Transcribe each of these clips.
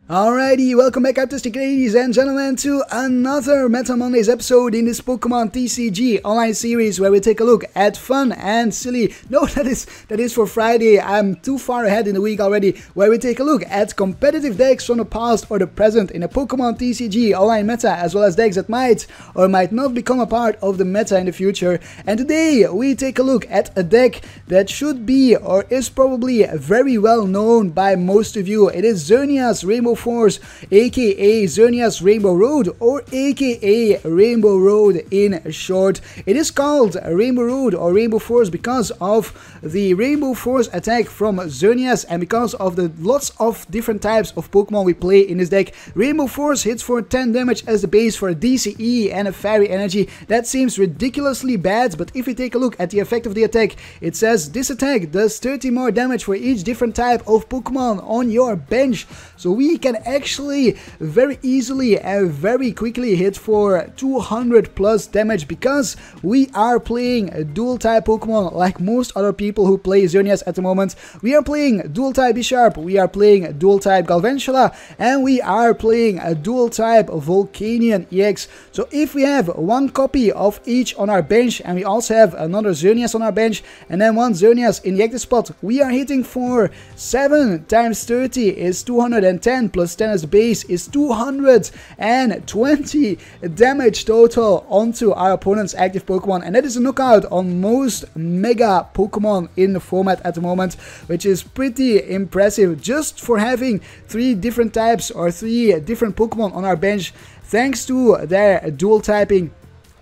Alrighty, welcome back artistic ladies and gentlemen to another Meta Mondays episode in this Pokemon TCG Online series where we take a look at fun and silly, no that is for Friday, I'm too far ahead in the week already, where we take a look at competitive decks from the past or the present in a Pokemon TCG Online meta, as well as decks that might or might not become a part of the meta in the future. And today we take a look at a deck that should be or is probably very well known by most of you. It is Xerneas Rainbow Force, aka Xerneas Rainbow Road, or aka Rainbow Road in short. It is called Rainbow Road or Rainbow Force because of the Rainbow Force attack from Xerneas and because of the lots of different types of Pokemon we play in this deck. Rainbow Force hits for 10 damage as the base for a DCE and a Fairy Energy. That seems ridiculously bad, but if you take a look at the effect of the attack, it says this attack does 30 more damage for each different type of Pokemon on your bench. So we can actually very easily and very quickly hit for 200 plus damage because we are playing a dual type Pokemon like most other people who play Xerneas at the moment. We are playing dual type Bisharp, we are playing dual type Galvantula, and we are playing a dual type Volcanion-EX. So if we have one copy of each on our bench and we also have another Xerneas on our bench and then one Xerneas in the active spot, we are hitting for 7 times 30 is 210 plus 10 as the base is 220 damage total onto our opponent's active Pokemon, and that is a knockout on most mega Pokemon in the format at the moment, which is pretty impressive just for having 3 different types or 3 different Pokemon on our bench thanks to their dual typing.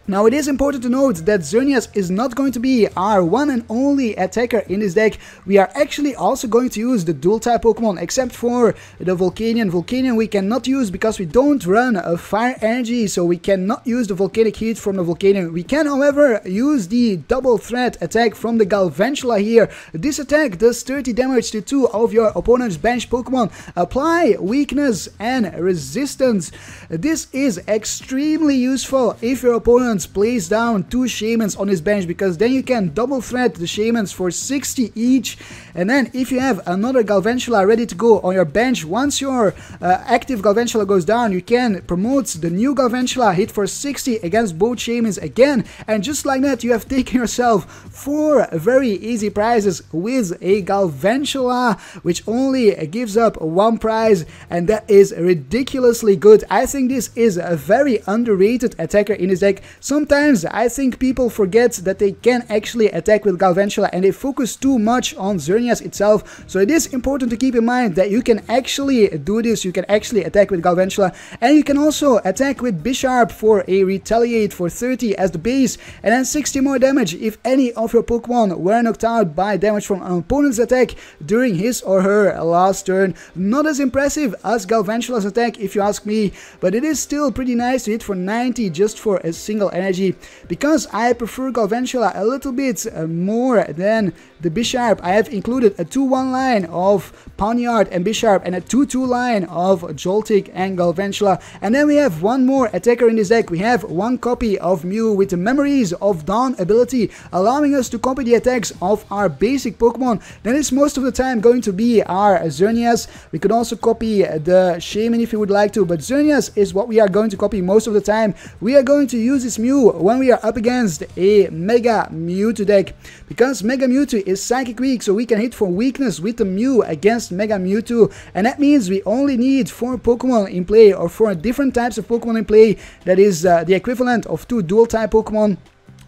Now it is important to note that Xerneas is not going to be our one and only attacker in this deck. We are actually also going to use the dual type Pokemon except for the Volcanion. Volcanion we cannot use because we don't run a Fire Energy, so we cannot use the Volcanic Heat from the Volcanion. We can however use the double threat attack from the Galvantula here. This attack does 30 damage to 2 of your opponent's bench Pokemon. Apply weakness and resistance. This is extremely useful if your opponent plays down 2 Shaymins on his bench, because then you can double threat the Shaymins for 60 each, and then if you have another Galvantula ready to go on your bench, once your active Galvantula goes down, you can promote the new Galvantula, hit for 60 against both Shaymins again, and just like that you have taken yourself 4 very easy prizes with a Galvantula, which only gives up 1 prize, and that is ridiculously good. I think this is a very underrated attacker in this deck. Sometimes I think people forget that they can actually attack with Galvantula and they focus too much on Xerneas itself. So it is important to keep in mind that you can actually do this, you can actually attack with Galvantula, and you can also attack with Bisharp for a retaliate for 30 as the base, and then 60 more damage if any of your Pokemon were knocked out by damage from an opponent's attack during his or her last turn. Not as impressive as Galvantula's attack if you ask me, but it is still pretty nice to hit for 90 just for a single energy. Because I prefer Galvantula a little bit more than the Bisharp, I have included a 2-1 line of Pawniard and Bisharp and a 2-2 line of Joltik and Galvantula. And then we have one more attacker in this deck. We have one copy of Mew with the Memories of Dawn ability, allowing us to copy the attacks of our basic Pokemon. That is most of the time going to be our Xerneas. We could also copy the Shaymin if you would like to, but Xerneas is what we are going to copy most of the time. We are going to use this Mew when we are up against a Mega Mewtwo deck, because Mega Mewtwo is Psychic weak, so we can hit for weakness with the Mew against Mega Mewtwo, and that means we only need 4 Pokemon in play, or 4 different types of Pokemon in play. That is the equivalent of 2 dual type Pokemon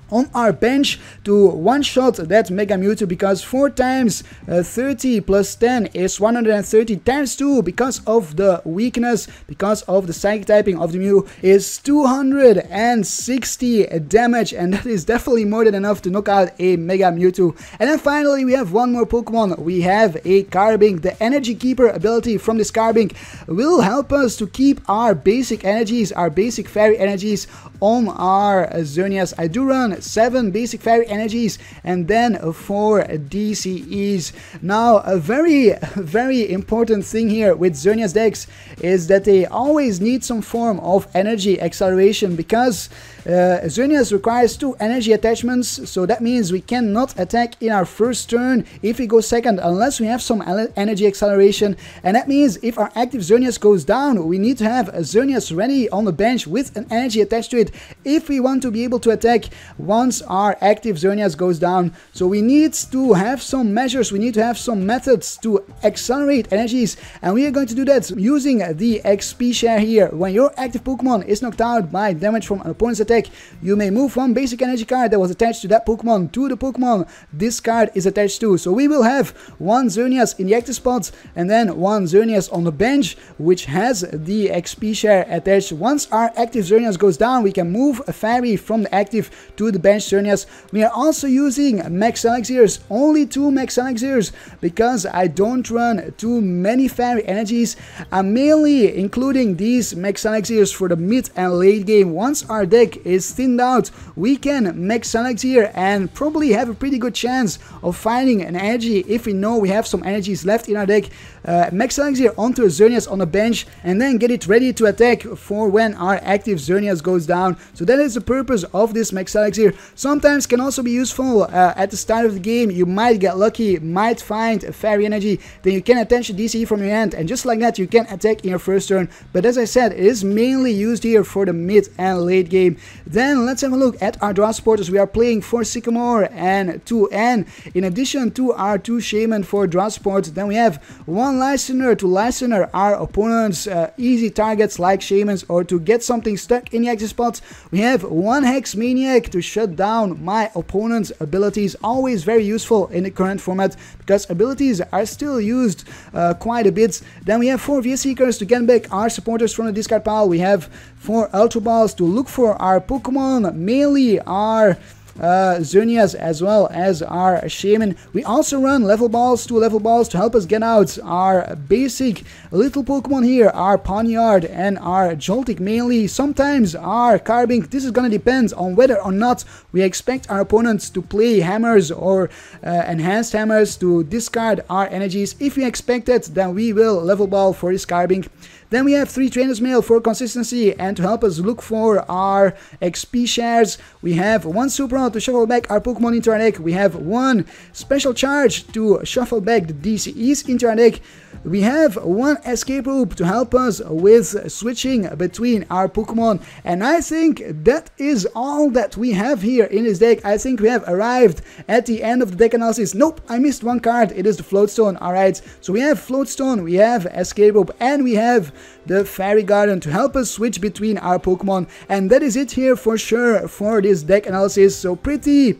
on our bench to one-shot that Mega Mewtwo, because 4 times 30 plus 10 is 130 times 2 because of the weakness, because of the Psychic typing of the Mew, is 260 damage, and that is definitely more than enough to knock out a Mega Mewtwo. And then finally we have one more Pokemon. We have a Carbink. The Energy Keeper ability from this Carbink will help us to keep our basic energies, our basic Fairy energies on our Xerneas. I do run on 7 basic fairy energies and then 4 DCEs. Now, a very important thing here with Xerneas decks is that they always need some form of energy acceleration, because Xerneas requires 2 energy attachments, so that means we cannot attack in our first turn if we go second unless we have some energy acceleration, and that means if our active Xerneas goes down, we need to have a Xerneas ready on the bench with an energy attached to it if we want to be able to attack once our active Xerneas goes down. So we need to have some measures, we need to have some methods to accelerate energies, and we are going to do that using the XP share here. When your active Pokemon is knocked out by damage from an opponent's attack, you may move one basic energy card that was attached to that Pokemon to the Pokemon this card is attached to. So we will have 1 Xerneas in the active spot and then 1 Xerneas on the bench, which has the XP share attached. Once our active Xerneas goes down, we can move a fairy from the active to the bench Xerneas. We are also using max elixirs, only 2 max elixirs, because I don't run too many fairy energies. I'm mainly including these max elixirs for the mid and late game. Once our deck is thinned out, we can max elixir and probably have a pretty good chance of finding an energy if we know we have some energies left in our deck. Max elixir onto a Xerneas on the bench and then get it ready to attack for when our active Xerneas goes down. So that is the purpose of this max elixir. Sometimes can also be useful at the start of the game. You might get lucky, might find a fairy energy, then you can attach a DCE from your hand, and just like that you can attack in your first turn. But as I said, it is mainly used here for the mid and late game. Then let's have a look at our draw supporters. We are playing 4 Sycamore and 2 N, in addition to our 2 Shaymin for draw support. Then we have 1 Listener to Listener our opponent's easy targets like Shaymins, or to get something stuck in the active spot. We have 1 Hex Maniac to shut down my opponent's abilities, always very useful in the current format because abilities are still used quite a bit. Then we have 4 Vespiquen to get back our supporters from the discard pile. We have 4 Ultra Balls to look for our Pokemon, mainly our Xerneas as well as our Shaymin. We also run level balls, 2 level balls to help us get out our basic little Pokemon here, our Pawniard and our Joltik mainly, sometimes our Carbink. This is gonna depend on whether or not we expect our opponents to play hammers or enhanced hammers to discard our energies. If we expect it, then we will level ball for this Carbink. Then we have 3 Trainers Mail for consistency and to help us look for our XP shares. We have 1 Super to shuffle back our Pokemon into our deck. We have 1 Special Charge to shuffle back the DCEs into our deck. We have 1 Escape Rope to help us with switching between our Pokemon. And I think that is all that we have here in this deck. I think we have arrived at the end of the deck analysis. Nope, I missed 1 card. It is the Floatstone. Alright, so we have Floatstone, we have Escape Rope, and we have the Fairy Garden to help us switch between our Pokemon. And that is it here for sure for this deck analysis. So pretty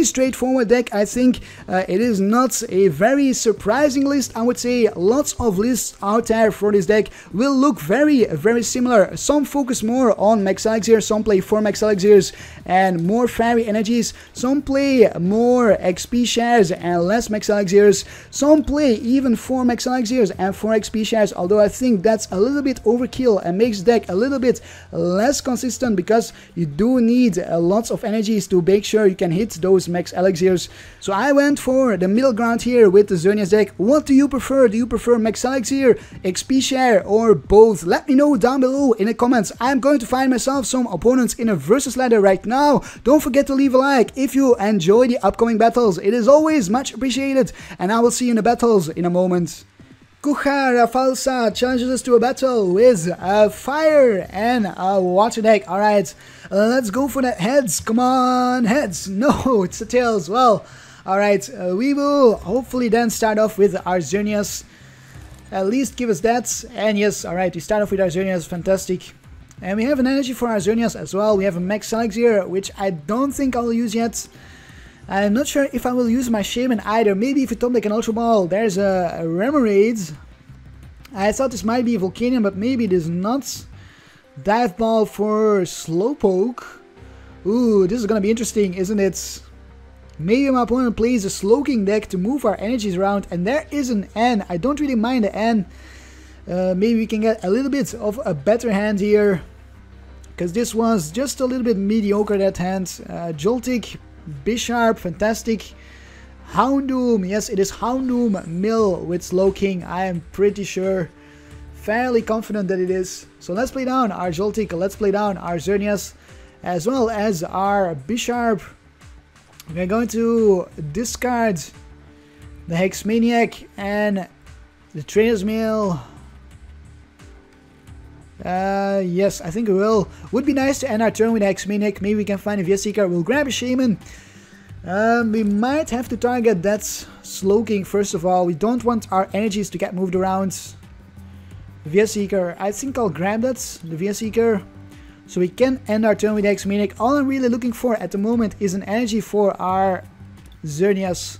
straightforward deck. I think it is not a very surprising list. I would say lots of lists out there for this deck will look very similar. Some focus more on max elixirs, some play 4 max elixirs and more fairy energies, some play more XP shares and less max elixirs, some play even 4 max elixirs and 4 XP shares, although I think that's a little bit overkill and makes the deck a little bit less consistent, because you do need lots of energies to make sure you can hit those max elixirs. So I went for the middle ground here with the Xerneas deck. What do you prefer? Do you prefer max elixir, XP share, or both? Let me know down below in the comments. I'm going to find myself some opponents in a versus ladder right now. Don't forget to leave a like if you enjoy the upcoming battles. It is always much appreciated, and I will see you in the battles in a moment. Kuchara Falsa challenges us to a battle with a fire and a water deck. Alright, let's go for the heads. Come on, heads. No, it's the tails. Well, alright, we will hopefully then start off with our Xerneas. At least give us that. And yes, alright, we start off with our Xerneas. Fantastic. And we have an energy for our Xerneas as well. We have a max elixir, which I don't think I'll use yet. I'm not sure if I will use my Shaymin either. Maybe if it top like an Ultra Ball. There's a Remoraid. I thought this might be a Volcanion, but maybe it is not. Dive Ball for Slowpoke. Ooh, this is gonna be interesting, isn't it? Maybe my opponent plays a Slowking deck to move our energies around, and there is an N. I don't really mind the N. Maybe we can get a little bit of a better hand here. because this was just a little bit mediocre that hand. Joltik, Bisharp, fantastic. Houndoom, yes, it is Houndoom Mill with Slowking, I am pretty sure. Fairly confident that it is. So let's play down our Joltik, let's play down our Xerneas, as well as our Bisharp. We're going to discard the Hex Maniac and the Trainer's Mail. Yes, I think we will. Would be nice to end our turn with Hex Maniac. Maybe we can find a Vespiquen. We'll grab a Shaymin. We might have to target that Slowking first of all. We don't want our energies to get moved around. Vespiquen. I think I'll grab that, the Vespiquen. So we can end our turn with Hex Maniac. All I'm really looking for at the moment is an energy for our Xerneas.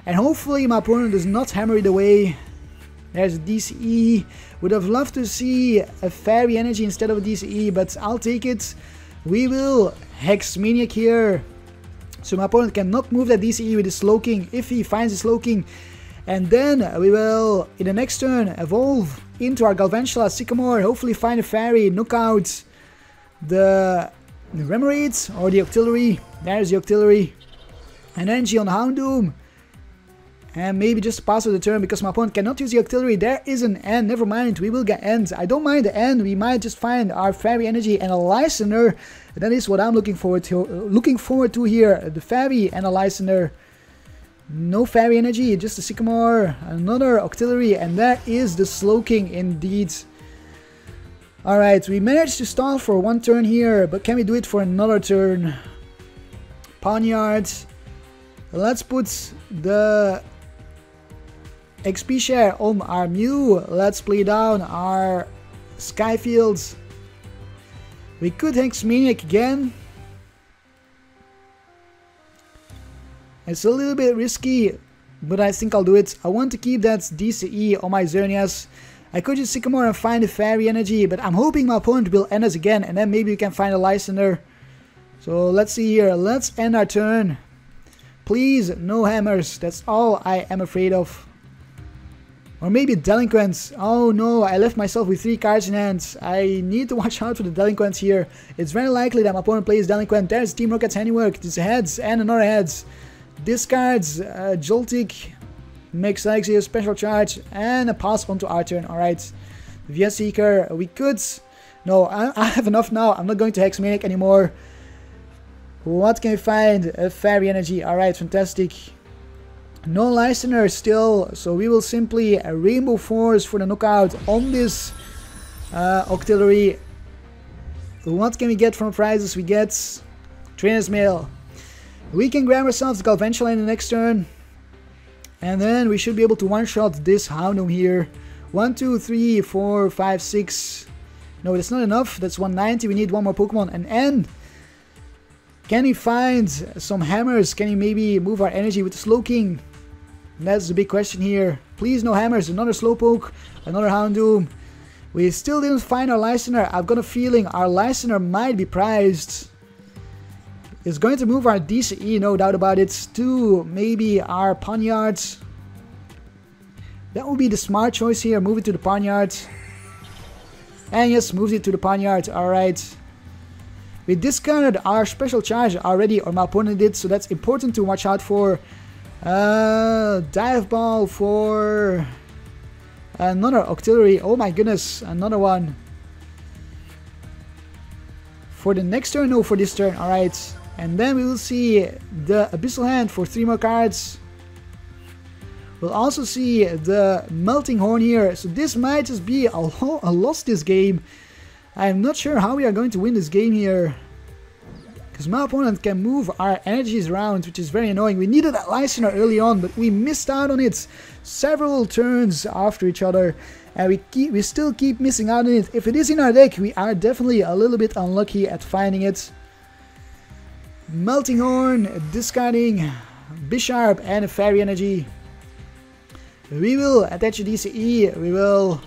And hopefully my opponent does not hammer it away. There's a DCE. Would have loved to see a Fairy Energy instead of a DCE, but I'll take it. We will Hex Maniac here. So my opponent cannot move that DCE with his Slowking if he finds his Slowking. And then we will, in the next turn, evolve into our Galvantula Sycamore. Hopefully find a Fairy, knock out the Remoraid or the Octillery. There's the Octillery. An energy on Houndoom. And maybe just pass of the turn because my opponent cannot use the Octillery. There is an end, never mind, we will get end. I don't mind the end, we might just find our Fairy Energy and a Listener. That is what I'm looking forward to here. The Fairy and a Listener. No Fairy Energy, just a Sycamore, another Octillery, and there is the Slowking indeed. Alright, we managed to stall for one turn here, but can we do it for another turn? Pawniard. Let's put the XP share on our Mew. Let's play down our Skyfields. We could Hex Maniac again. It's a little bit risky, but I think I'll do it. I want to keep that DCE on my Xerneas. I could use Sycamore and find a Fairy Energy, but I'm hoping my opponent will end us again, and then maybe we can find a Listener. So let's see here. Let's end our turn. Please, no hammers. That's all I am afraid of. Or maybe Delinquents. Oh no, I left myself with 3 cards in hand. I need to watch out for the Delinquents here. It's very likely that my opponent plays Delinquent. There's Team Rocket's handiwork. There's heads and another heads. Discards Joltik. Makes Alexia special charge and a pass onto our turn. Alright. Vespiquen. We could. No, I have enough now. I'm not going to Hex Maniac anymore. What can we find? A Fairy Energy. Alright, fantastic. No Listener still, so we will simply Rainbow Force for the knockout on this Octillery. What can we get from prizes? We get Trainer's Mail. We can grab ourselves Galvantula in the next turn. And then we should be able to one-shot this Houndoom here. 1, 2, 3, 4, 5, 6. No, that's not enough. That's 190. We need one more Pokemon. And end. Can he find some hammers? Can he maybe move our energy with the Slowking? That's the big question here. Please no hammers. Another Slowpoke. Another Houndoom. We still didn't find our Listener. I've got a feeling our Listener might be prized. It's going to move our DCE, no doubt about it, to maybe our Pawniard. That would be the smart choice here. Move it to the Pawniard. And yes, moves it to the Pawniard. Alright. We discarded our special charge already, or my opponent did, so that's important to watch out for. Dive Ball for another Octillery. Oh my goodness, another one. For the next turn? No, for this turn. Alright. And then we will see the Abyssal Hand for 3 more cards. We'll also see the Melting Horn here. So this might just be a loss this game. I'm not sure how we are going to win this game here. Because my opponent can move our energies around, which is very annoying. We needed that Listener early on, but we missed out on it several turns after each other. And we still keep missing out on it. If it is in our deck, we are definitely a little bit unlucky at finding it. Melting Horn, discarding Bisharp and a Fairy Energy. We will attach a DCE. We will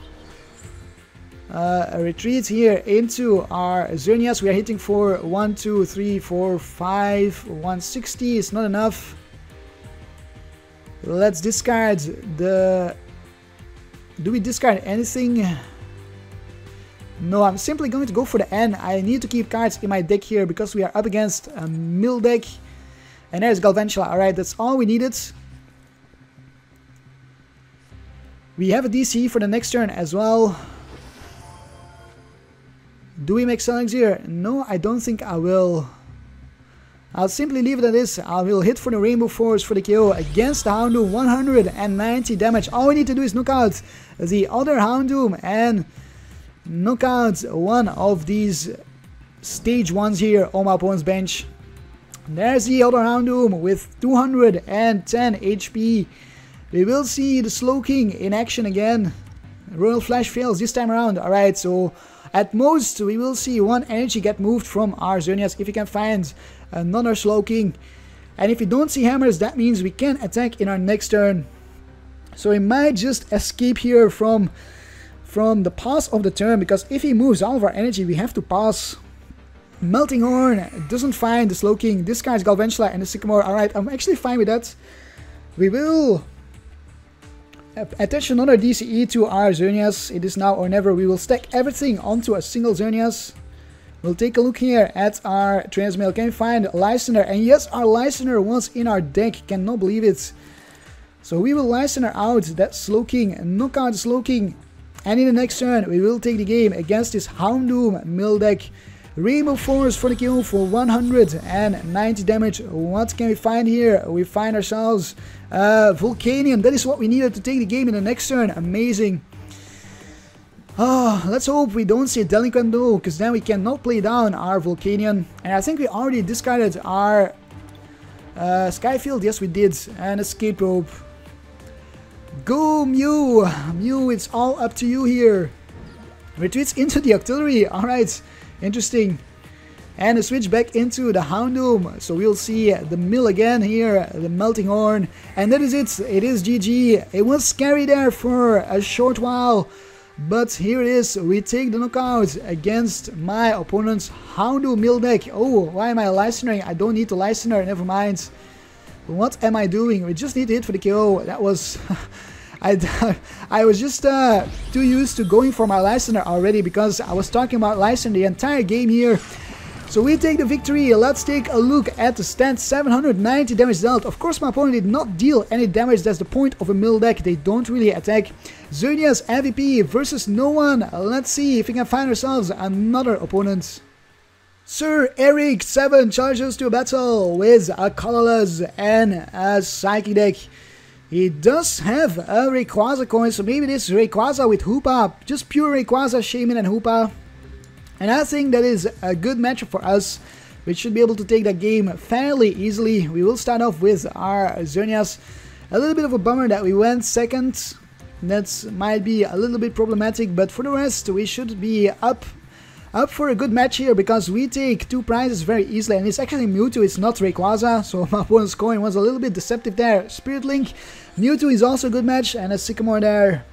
retreat here into our Xerneas. We are hitting for 1, 2, 3, 4, 5, 160. It's not enough. Let's discard the... Do we discard anything? No, I'm simply going to go for the N. I need to keep cards in my deck here because we are up against a Mill deck. And there's Galvantula. Alright, that's all we needed. We have a DC for the next turn as well. Do we make Selings here? No, I don't think I will. I'll simply leave it at this. I will hit for the Rainbow Force for the KO against the Houndoom. 190 damage. All we need to do is knock out the other Houndoom and knock out one of these stage 1s here on my opponent's bench. There's the other Houndoom with 210 HP. We will see the Slowking in action again. Royal Flash fails this time around. Alright, so at most we will see one energy get moved from our Xerneas if we can find another Slowking. And if we don't see hammers, that means we can attack in our next turn. So we might just escape here from the pass of the turn, because if he moves all of our energy, we have to pass. Melting Horn doesn't find the Slowking, discards Galvantula and the Sycamore. Alright, I'm actually fine with that. We will attach another DCE to our Xerneas. It is now or never. We will stack everything onto a single Xerneas. We'll take a look here at our Transmail. Can we find Lysander? And yes, our Lysander was in our deck. Cannot believe it. So we will Lysander out that Slowking, knock out the Slowking. And in the next turn, we will take the game against this Houndoom Mill deck. Rainbow Force for the kill for 190 damage. What can we find here? We find ourselves Volcanion. That is what we needed to take the game in the next turn. Amazing. Let's hope we don't see a Delinquent though, because then we cannot play down our Volcanion. And I think we already discarded our Skyfield. Yes, we did. And Escape Rope. Go Mew! Mew, it's all up to you here. Retreats into the Octillery. Alright, interesting. And a switch back into the Houndoom. So we'll see the Mill again here, the Melting Horn. And that is it. It is GG. It was scary there for a short while. But here it is. We take the knockout against my opponent's Houndoom Mill deck. Oh, why am I Lysandering? I don't need to Lysander. Never mind. What am I doing? We just need to hit for the KO. That was... I was just too used to going for my Lysander already, because I was talking about Lysander the entire game here. So we take the victory. Let's take a look at the stats. 790 damage dealt. Of course, my opponent did not deal any damage. That's the point of a Mill deck. They don't really attack. Xerneas MVP versus no one. Let's see if we can find ourselves another opponent. Sir Eric 7 challenges to a battle with a colorless and a psychic deck. He does have a Rayquaza coin, so maybe this Rayquaza with Hoopa, just pure Rayquaza, Shaymin and Hoopa. And I think that is a good matchup for us. We should be able to take that game fairly easily. We will start off with our Xerneas. A little bit of a bummer that we went second. That might be a little bit problematic, but for the rest we should be up for a good match here, because we take 2 prizes very easily, and it's actually Mewtwo, it's not Rayquaza, so my opponent's coin was a little bit deceptive there. Spirit Link, Mewtwo is also a good match, and a Sycamore there.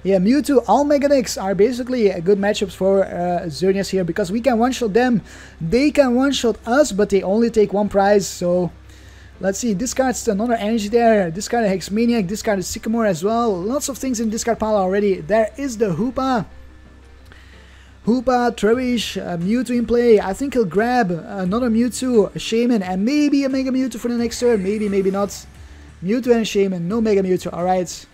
Yeah, Mewtwo, all Mega decks are basically a good matchups for Xerneas here, because we can one-shot them, they can one-shot us, but they only take 1 prize, so... Let's see, discards another energy there, discard a Hex Maniac, discard a Sycamore as well, lots of things in discard pile already. There is the Hoopa. Hoopa, Trevish, Mewtwo in play. I think he'll grab another Mewtwo, a Shaymin, and maybe a Mega Mewtwo for the next turn. Maybe, maybe not. Mewtwo and Shaymin, no Mega Mewtwo, alright.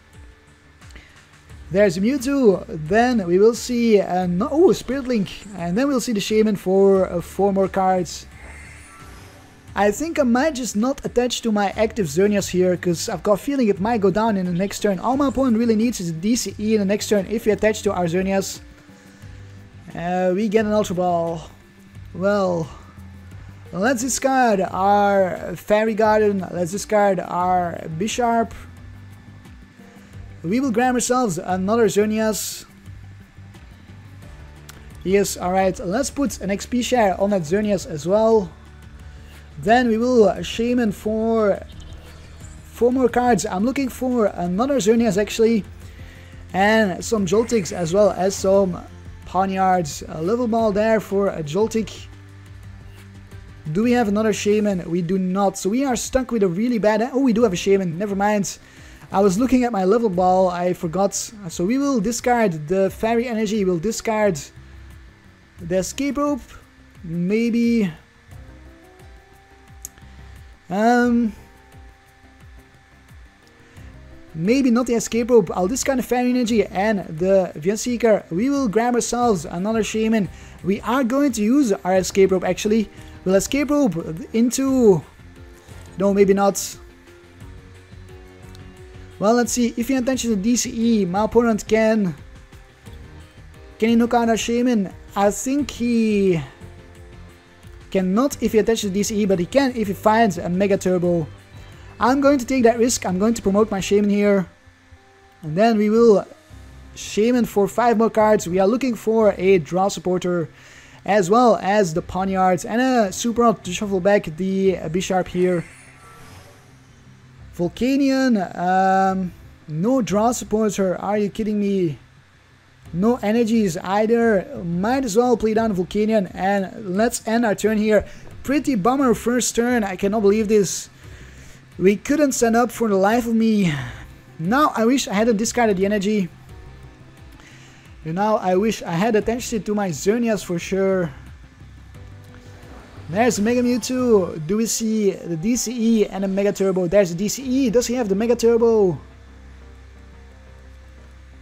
There's Mewtwo, then we will see, oh, Spirit Link, and then we'll see the Shaymin for 4 more cards. I think I might just not attach to my active Xerneas here, because I've got a feeling it might go down in the next turn. All my opponent really needs is a DCE in the next turn if we attach to our Xerneas. We get an Ultra Ball. Well, let's discard our Fairy Garden. Let's discard our Bisharp. We will grab ourselves another Xerneas. Yes, alright. Let's put an XP share on that Xerneas as well. Then we will Shaymin for 4 more cards. I'm looking for another Xerneas actually. And some Joltiks as well as some Pawniards. A level ball there for a Joltik. Do we have another Shaymin? We do not. So we are stuck with a really bad... Oh, we do have a Shaymin. Never mind. I was looking at my level ball, I forgot. So we will discard the fairy energy, we'll discard the escape rope, maybe. Maybe not the escape rope, I'll discard the fairy energy and the Vespiquen. We will grab ourselves another Shaymin. We are going to use our escape rope actually. We'll escape rope into... No, maybe not. Well, let's see. If he attaches to DCE, my opponent can he knock out our Shaymin? I think he cannot if he attaches to DCE, but he can if he finds a Mega Turbo. I'm going to take that risk. I'm going to promote my Shaymin here. And then we will Shaymin for 5 more cards. We are looking for a draw supporter, as well as the Pawniard and a super out to shuffle back the Bisharp here. Volcanion, no draw supporter, are you kidding me? No energies either, might as well play down Volcanion and let's end our turn here. Pretty bummer first turn, I cannot believe this. We couldn't stand up for the life of me. Now I wish I hadn't discarded the energy. And now I wish I had attention to my Xerneas for sure. There's Mega Mewtwo. Do we see the DCE and a Mega Turbo? There's the DCE. Does he have the Mega Turbo?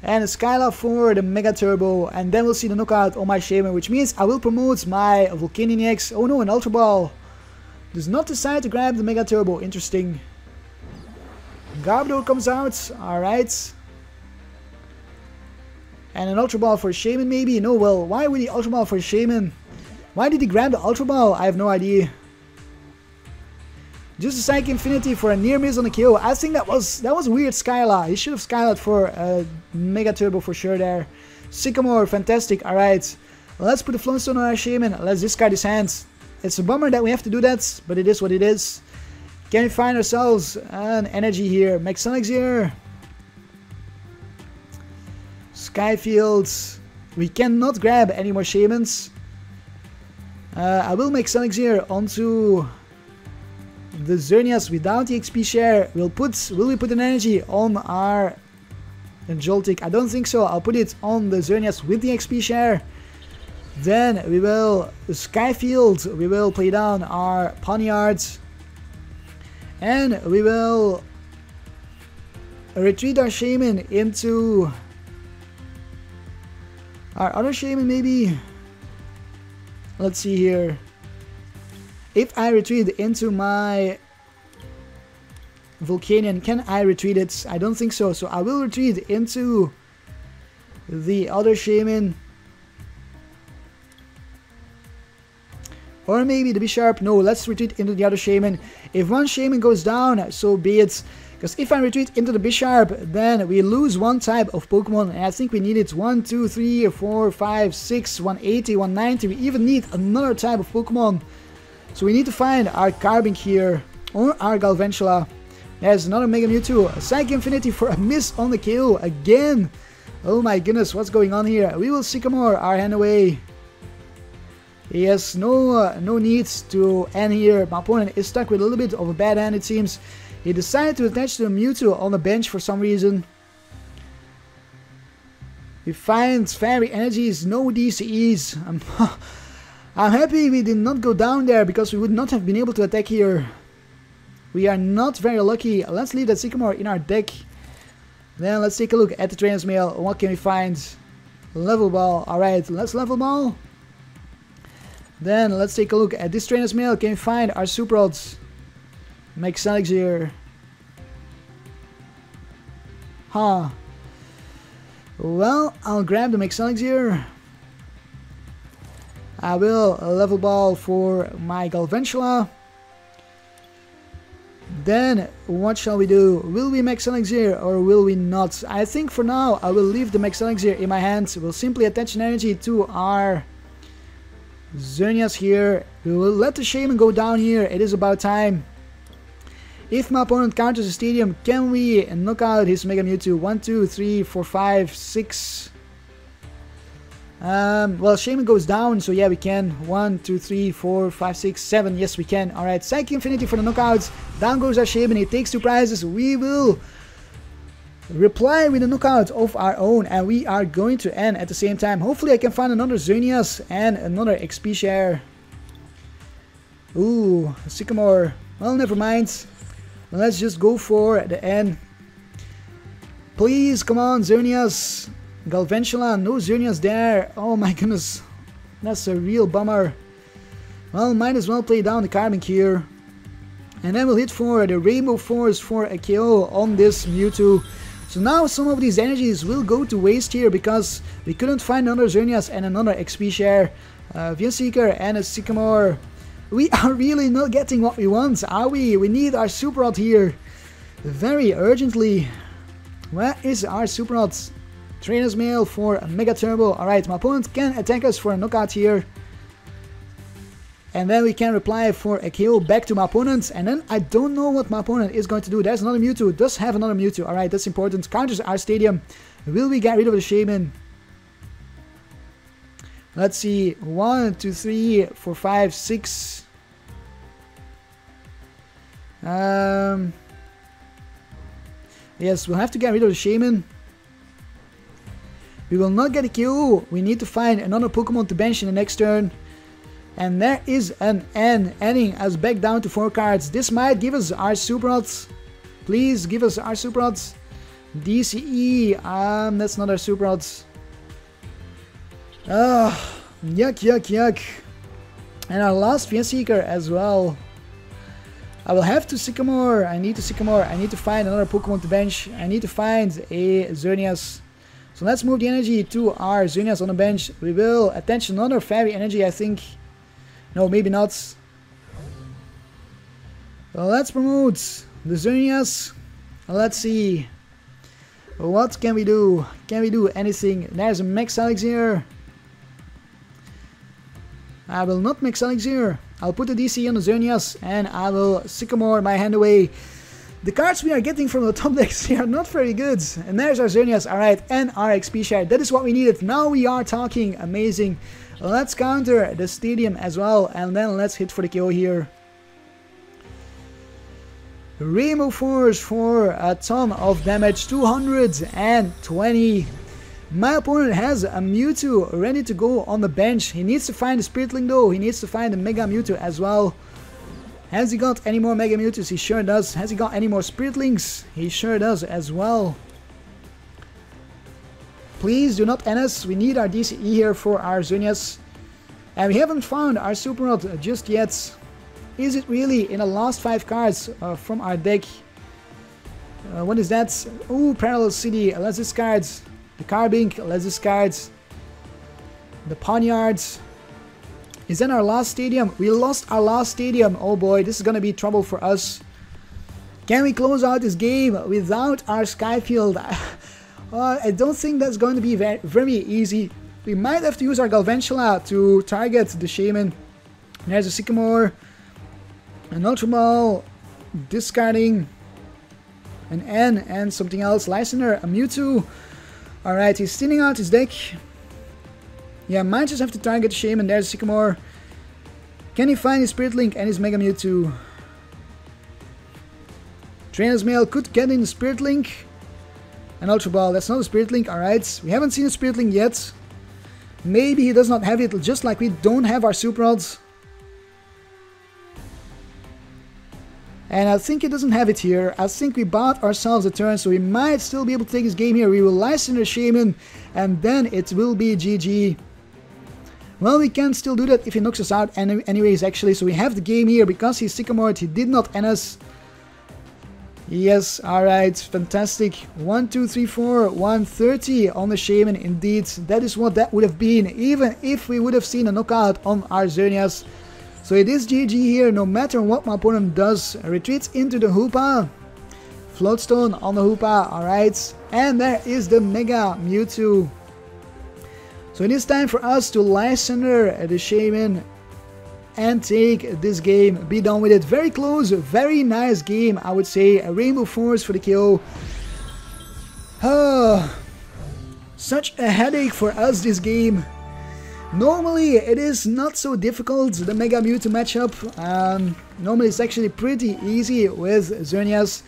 And a Skyla for the Mega Turbo. And then we'll see the knockout on my Shaymin, which means I will promote my Volcanion-EX. Oh no, an Ultra Ball. Does not decide to grab the Mega Turbo. Interesting. Garbodor comes out. Alright. And an Ultra Ball for Shaymin maybe? No, well, why would he Ultra Ball for Shaymin? Why did he grab the Ultra Ball? I have no idea. Just a Psychic Infinity for a near miss on the kill. I think that was weird Skyla. He should have Skylat for a Mega Turbo for sure there. Sycamore, fantastic. Alright. Let's put the Flowstone on our Shaymin. Let's discard his hands. It's a bummer that we have to do that, but it is what it is. Can we find ourselves an energy here? Maxonics here. Skyfields. We cannot grab any more Shaymins. I will make Sonics here onto the Xerneas without the XP share. Will we put an energy on our Joltik? I don't think so. I'll put it on the Xerneas with the XP share. Then we will Skyfield. We will play down our Pawniard. And we will retreat our Shaymin into our other Shaymin maybe. Let's see here. If I retreat into my Volcanion, can I retreat it? I don't think so. So I will retreat into the other Shaymin. Or maybe the Bisharp. No, let's retreat into the other Shaymin. If one Shaymin goes down, so be it. Because if I retreat into the Bisharp, then we lose one type of Pokemon. And I think we need it 1, 2, 3, 4, 5, 6, 180, 190. We even need another type of Pokemon. So we need to find our Carbink here. Or our Galvantula. There's another Mega Mewtwo. A Psychic Infinity for a miss on the kill. Again. Oh my goodness, what's going on here? We will Sycamore our hand away. He has no need to end here. My opponent is stuck with a little bit of a bad hand, it seems. He decided to attach to a Mewtwo on the bench for some reason. He finds Fairy Energies, no DCEs. I'm happy we did not go down there, because we would not have been able to attack here. We are not very lucky. Let's leave that Sycamore in our deck. Then let's take a look at the Xerneas Mail. What can we find? Level Ball. Alright, let's Level Ball. Then let's take a look at this Xerneas Mail. Can we find our Super Odds? Maxonics here. Huh. Well, I'll grab the Maxonics here. I will Level Ball for my Galvantula. Then, what shall we do? Will we Maxonics here or will we not? I think for now I will leave the Maxonics here in my hands. We'll simply attach an energy to our Xerneas here. We will let the Shaymin go down here. It is about time. If my opponent counters the stadium, can we knock out his Mega Mewtwo? 1, 2, 3, 4, 5, 6. Well, Shaymin goes down, so yeah, we can. 1, 2, 3, 4, 5, 6, 7. Yes, we can. Alright, Psychic Infinity for the knockouts. Down goes our Shaymin. He takes 2 prizes. We will reply with a knockout of our own, and we are going to end at the same time. Hopefully I can find another Xerneas and another XP share. Ooh, Sycamore. Well, never mind. Let's just go for the end. Please, come on, Xerneas. Galvantula, no Xerneas there. Oh my goodness. That's a real bummer. Well, might as well play down the Carbink here. And then we'll hit for the Rainbow Force for a KO on this Mewtwo. So now some of these energies will go to waste here because we couldn't find another Xerneas and another XP share. Seeker and a Sycamore. We are really not getting what we want, are we? We need our Super Rod here very urgently. Where is our Super Rod? Xerneas Mail for a Mega Turbo. Alright, my opponent can attack us for a knockout here. And then we can reply for a KO back to my opponent. And then I don't know what my opponent is going to do. There's another Mewtwo. It does have another Mewtwo. Alright, that's important. Counters our stadium. Will we get rid of the Shaymin? Let's see. 1, 2, 3, 4, 5, 6. Yes, we'll have to get rid of the Shaymin. We will not get a KO. We need to find another Pokemon to bench in the next turn. And there is an N, ending us back down to 4 cards. This might give us our Super Rods. Please give us our Super Rods. DCE, that's not our Super Rods. Yuck, yuck, yuck. And our last Vespiquen as well. I will have to Sycamore. I need to Sycamore. I need to find another Pokemon to bench. I need to find a Xerneas. So let's move the energy to our Xerneas on the bench. We will attach another Fairy energy, I think. No, maybe not. Well, let's promote the Xerneas. Let's see. What can we do? Can we do anything? There's a Max Elixir. I will not Max Elixir. I'll put the DC on the Xerneas and I will Sycamore my hand away. The cards we are getting from the top decks, they are not very good. And there's our Xerneas, alright, and our XP share. That is what we needed. Now we are talking. Amazing. Let's counter the stadium as well, and then let's hit for the KO here. Rainbow Force for a ton of damage, 220. My opponent has a Mewtwo ready to go on the bench. He needs to find a Spiritling though. He needs to find a Mega Mewtwo as well. Has he got any more Mega Mewtwo's? He sure does. Has he got any more Spiritlings? He sure does as well. Please do not end us. We need our DCE here for our Xerneas. And we haven't found our Super Rod just yet. Is it really in the last 5 cards from our deck? What is that? Ooh, Parallel City. Let's discard the Carbink. Let's discard the Pawniard. Is that our last stadium? We lost our last stadium. Oh boy, this is gonna be trouble for us. Can we close out this game without our Skyfield? I don't think that's going to be very easy. We might have to use our Galvantula to target the Shaymin. There's a Sycamore, an Ultra Ball, discarding an N and something else. Lysander, a Mewtwo. Alright, he's thinning out his deck. Yeah, might just have to target the Shaymin. There's a Sycamore. Can he find his Spirit Link and his Mega Mewtwo? Xerneas Mail could get in the Spirit Link. An Ultra Ball, that's not a Spirit Link, alright. We haven't seen a Spirit Link yet. Maybe he does not have it, just like we don't have our Super Rods. And I think he doesn't have it here. I think we bought ourselves a turn, so we might still be able to take this game here. We will Lysander Shaymin, and then it will be GG. Well, we can still do that if he knocks us out anyways, actually. So we have the game here because he's Sycamore. He did not end us. Yes, alright, fantastic. 1, 2, 3, 4, 130 on the Shaymin, indeed. That is what that would have been, even if we would have seen a knockout on our Xerneas. So it is GG here, no matter what my opponent does. Retreats into the Hoopa. Floatstone on the Hoopa, alright. And there is the Mega Mewtwo. So it is time for us to Lysander the Shaymin and take this game, be done with it. Very close, very nice game, I would say. A Rainbow Force for the KO. Such a headache for us, this game. Normally it is not so difficult, the Mega Mewtwo matchup. Normally it's actually pretty easy with Xerneas.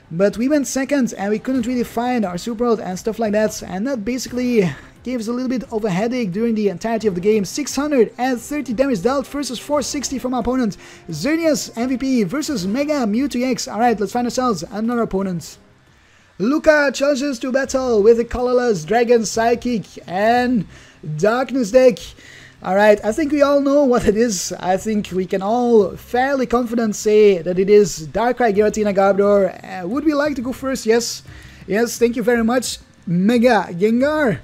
But we went second and we couldn't really find our Super World and stuff like that, and that basically gave us a little bit of a headache during the entirety of the game. 630 damage dealt versus 460 from our opponent. Xerneas MVP versus Mega Mewtwo EX. Alright, let's find ourselves another opponent. Luca challenges to battle with a colorless Dragon Psychic and Darkness deck. Alright, I think we all know what it is. I think we can all fairly confident say that it is Darkrai, Giratina, Garbodor. Would we like to go first? Yes. Yes, thank you very much. Mega Gengar.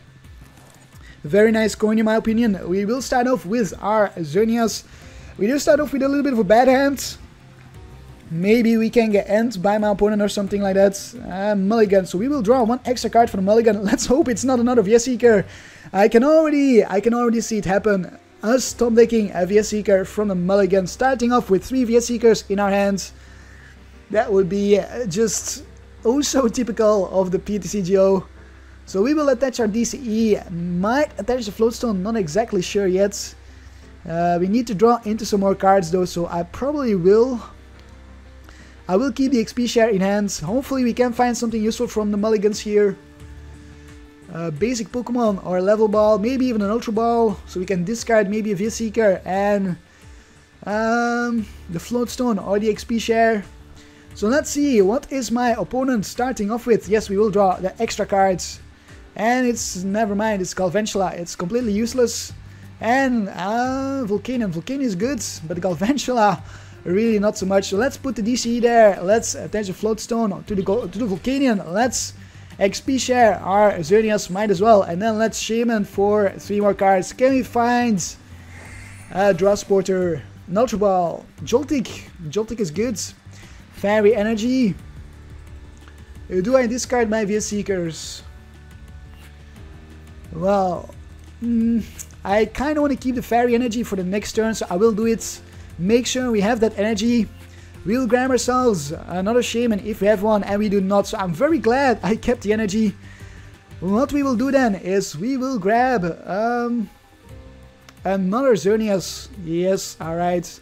Very nice coin in my opinion. We will start off with our Xerneas. We do start off with a little bit of a bad hand. Maybe we can get end by my opponent or something like that. Mulligan. So we will draw one extra card for the Mulligan. Let's hope it's not another Vespiquen. I can already see it happen. Us top decking a Vespiquen from the Mulligan, starting off with 3 Vespiquen in our hands. That would be just oh so typical of the PTCGO. So we will attach our DCE. Might attach the Floatstone, not exactly sure yet. We need to draw into some more cards though, so I probably will. I will keep the XP share in hands. Hopefully we can find something useful from the Mulligans here. Basic Pokemon or Level Ball, maybe even an Ultra Ball, so we can discard maybe a Vespiquen and the Floatstone or the XP share. So let's see, what is my opponent starting off with? Yes, we will draw the extra cards. And it's, never mind, it's Galvantula, it's completely useless. And Volcanion. Volcanion is good, but Galvantula really not so much. So let's put the DCE there. Let's attach the Floatstone to the Volcanion. Let's XP share our Xerneas, might as well. And then let's Shaymin for 3 more cards. Can we find a Draw Supporter, an Ultra Ball, Joltik? Joltik is good. Fairy Energy. Do I discard my Vespiquen? Well, I kind of want to keep the Fairy Energy for the next turn, so I will do it. Make sure we have that energy. We'll grab ourselves another Shaymin if we have one, and we do not, so I'm very glad I kept the energy. What we will do then is we will grab another Xerneas. Yes, alright.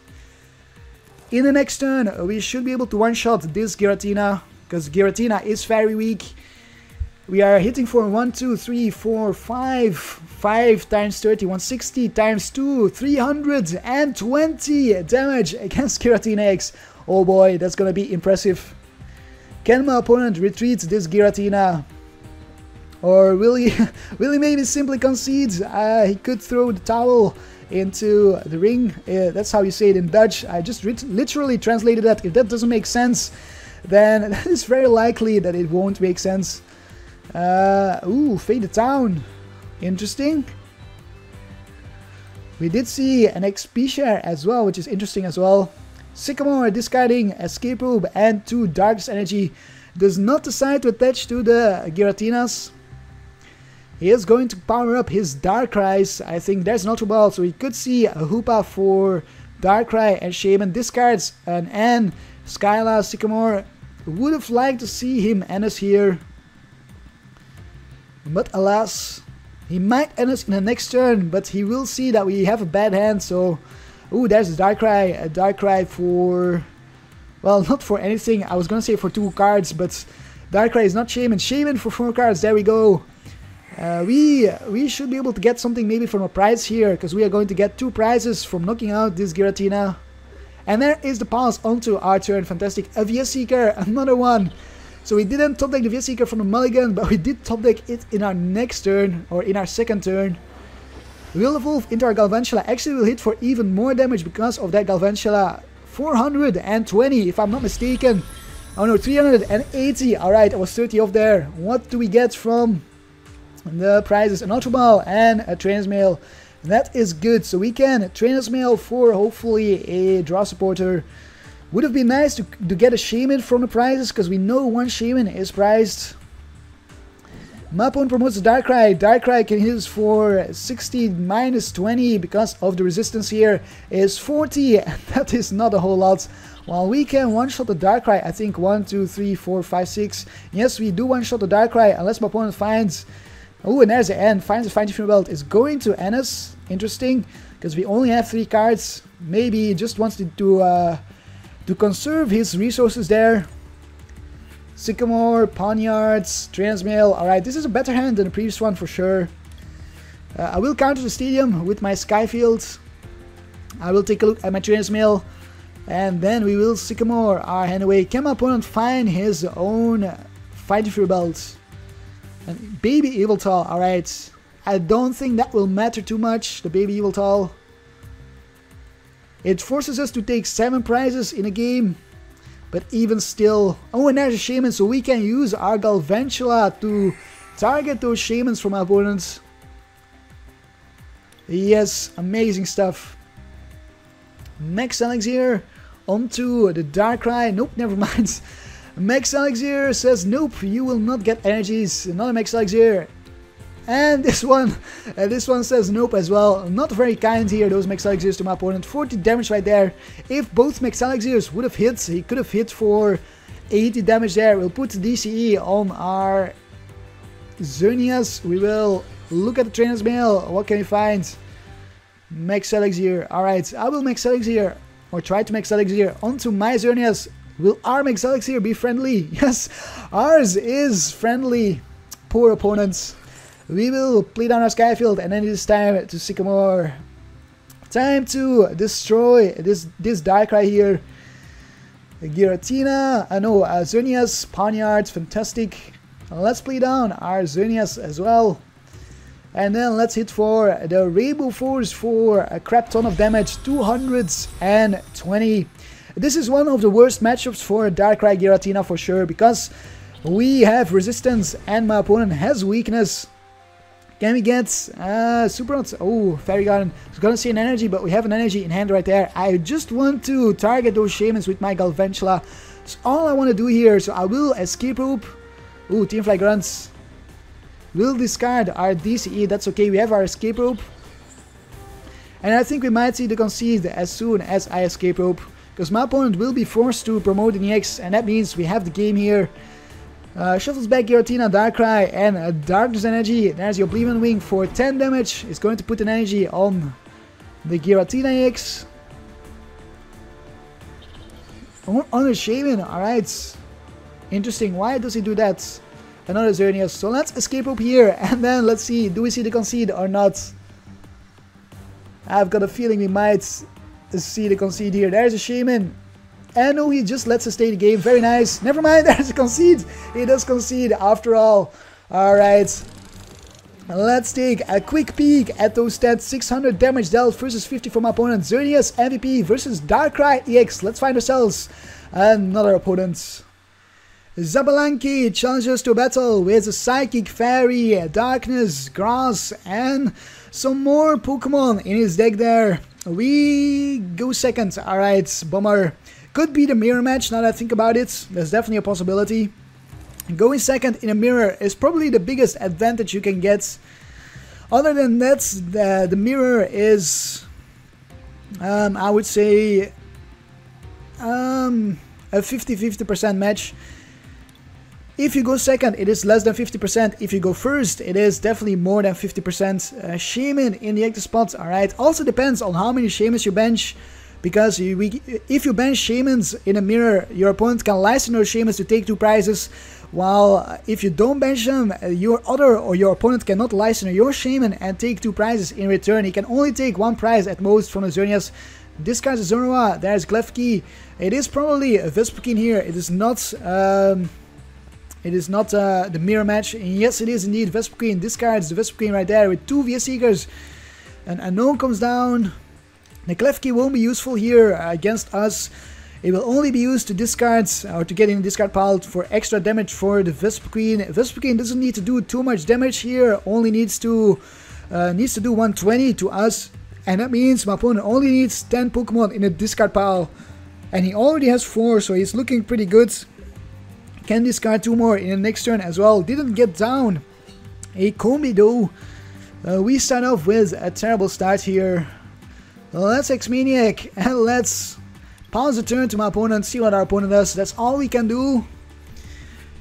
In the next turn, we should be able to one-shot this Giratina, because Giratina is very weak. We are hitting for 1, 2, 3, 4, 5. 5 times 30, 160 times 2, 320 damage against Giratina-X. Oh boy, that's gonna be impressive. Can my opponent retreat this Giratina? Or will he maybe simply concede? He could throw the towel into the ring. That's how you say it in Dutch. I just literally translated that. If that doesn't make sense, then it's very likely that it won't make sense. Ooh, Fade the Town. Interesting. We did see an XP share as well, which is interesting as well. Sycamore discarding Escape Robe and 2 Darkest Energy. Does not decide to attach to the Giratinas. He is going to power up his Darkrais. I think there's an Ultra Ball, so we could see a Hoopa for Darkrai and Shaymin. Discards an N. Skyla, Sycamore. Would have liked to see him end us here. But alas, he might end us in the next turn, but he will see that we have a bad hand, so... Ooh, there's a Darkrai. A Darkrai for... Well, not for anything. I was gonna say for 2 cards, but Darkrai is not Shaymin. Shaymin for 4 cards, there we go. We should be able to get something maybe from a prize here, because we are going to get 2 prizes from knocking out this Giratina. And there is the pass onto our turn. Fantastic. A Vespiquen, another one. So we didn't top deck the Vespiquen from the Mulligan, but we did top deck it in our next turn, or in our second turn. We'll evolve into our Galvantula. Actually, we'll hit for even more damage because of that Galvantula. 420, if I'm not mistaken. Oh no, 380. Alright, I was 30 off there. What do we get from the prizes? An Ultra Ball and a Trainer's Mail. That is good. So we can Trainer's Mail for hopefully a Draw Supporter. Would have been nice to get a Shaymin from the prizes, because we know 1 Shaymin is prized. My opponent promotes the Darkrai. Darkrai can hit us for 60 minus 20 because of the resistance here is 40. That is not a whole lot. While we can one-shot the Darkrai, I think 1, 2, 3, 4, 5, 6. Yes, we do one-shot the Darkrai unless my opponent finds... Oh, and there's the end. Finds the Fine Tuning Belt. Is going to end us. Interesting, because we only have 3 cards. Maybe he just wants to conserve his resources there. Sycamore, Pawniards, Xerneas Mill. Alright, this is a better hand than the previous one for sure. I will counter the stadium with my Skyfield. I will take a look at my Xerneas Mill. And then we will Sycamore our hand away. Can my opponent find his own Fighting Fury Belt? And Baby Yveltal, alright. I don't think that will matter too much, the Baby Yveltal. It forces us to take 7 prizes in a game. But even still... Oh, and there's a Shaymin, so we can use our Galvantula to target those Shaymins from our opponents. Yes, amazing stuff. Max Elixir onto the Darkrai. Nope, never mind. Max Elixir says nope, you will not get energies. Another Max Elixir. And this one says nope as well. Not very kind here, those Max Elixirs to my opponent. 40 damage right there. If both Max Elixirs would have hit, he could have hit for 80 damage there. We'll put DCE on our Xerneas. We will look at the Xerneas Mill. What can we find? Max Elixir. Alright, I will Max Elixir, or try to Max Elixir onto my Xerneas. Will our Max Elixir be friendly? Yes, ours is friendly. Poor opponents. We will play down our Skyfield, and then it is time to Sycamore. Time to destroy this Darkrai here. Giratina, Xerneas, Pawniards, fantastic. Let's play down our Xerneas as well. And then let's hit for the Rainbow Force for a crap ton of damage, 220. This is one of the worst matchups for Darkrai Giratina for sure, because we have resistance and my opponent has weakness. Can we get Super Rods? Oh, Fairy Garden. I was gonna say an energy, but we have an energy in hand right there. I just want to target those Shaymins with my Galvantula. That's all I want to do here. So I will Escape Rope. Ooh, Team Fly Grunts. We'll discard our DCE. That's okay. We have our Escape Rope. And I think we might see the concede as soon as I Escape Rope. Because my opponent will be forced to promote an EX. And that means we have the game here. Shuffles back Giratina, Darkrai, and a Darkness Energy. There's your Oblivion Wing for 10 damage. It's going to put an energy on the Giratina EX. On a Shaymin, alright. Interesting, why does he do that? Another Xerneas. So let's Escape Rope here, and then let's see, do we see the concede or not? I've got a feeling we might see the concede here. There's a Shaymin. And no, he just lets us stay the game. Very nice. Never mind, there's a concede. He does concede after all. Alright. Let's take a quick peek at those stats. 600 damage dealt versus 50 from my opponent. Xerneas MVP versus Darkrai EX. Let's find ourselves another opponent. Zabalanki challenges to battle with a Psychic Fairy, Darkness, Grass, and some more Pokemon in his deck there. We go second. Alright, bummer. Could be the mirror match now that I think about it. There's definitely a possibility. Going second in a mirror is probably the biggest advantage you can get. Other than that, the mirror is, I would say, a 50-50% match. If you go second, it is less than 50%. If you go first, it is definitely more than 50%. Shaymin in the active spot, alright. Also depends on how many Shaymins you bench. Because if you bench Shaymins in a mirror, your opponent can license those Shaymins to take 2 prizes. While if you don't bench them, your opponent cannot license your Shaymin and take 2 prizes in return. He can only take 1 prize at most from the Xerneas. Discards the Zorua, there's Glefki. It is probably a Vespiquen here. It is not the mirror match. And yes, it is indeed. Vespiquen discards the Vespiquen right there with 2 VS Seekers. An Unknown comes down. The Klefki won't be useful here against us. It will only be used to discard or to get in the discard pile for extra damage for the Vespiquen. Vespiquen doesn't need to do too much damage here. Only needs to do 120 to us, and that means my opponent only needs 10 Pokemon in the discard pile, and he already has 4, so he's looking pretty good. Can discard 2 more in the next turn as well. Didn't get down a Combi though. We start off with a terrible start here. Let's Hex Maniac and let's pause the turn to my opponent, see what our opponent does. That's all we can do.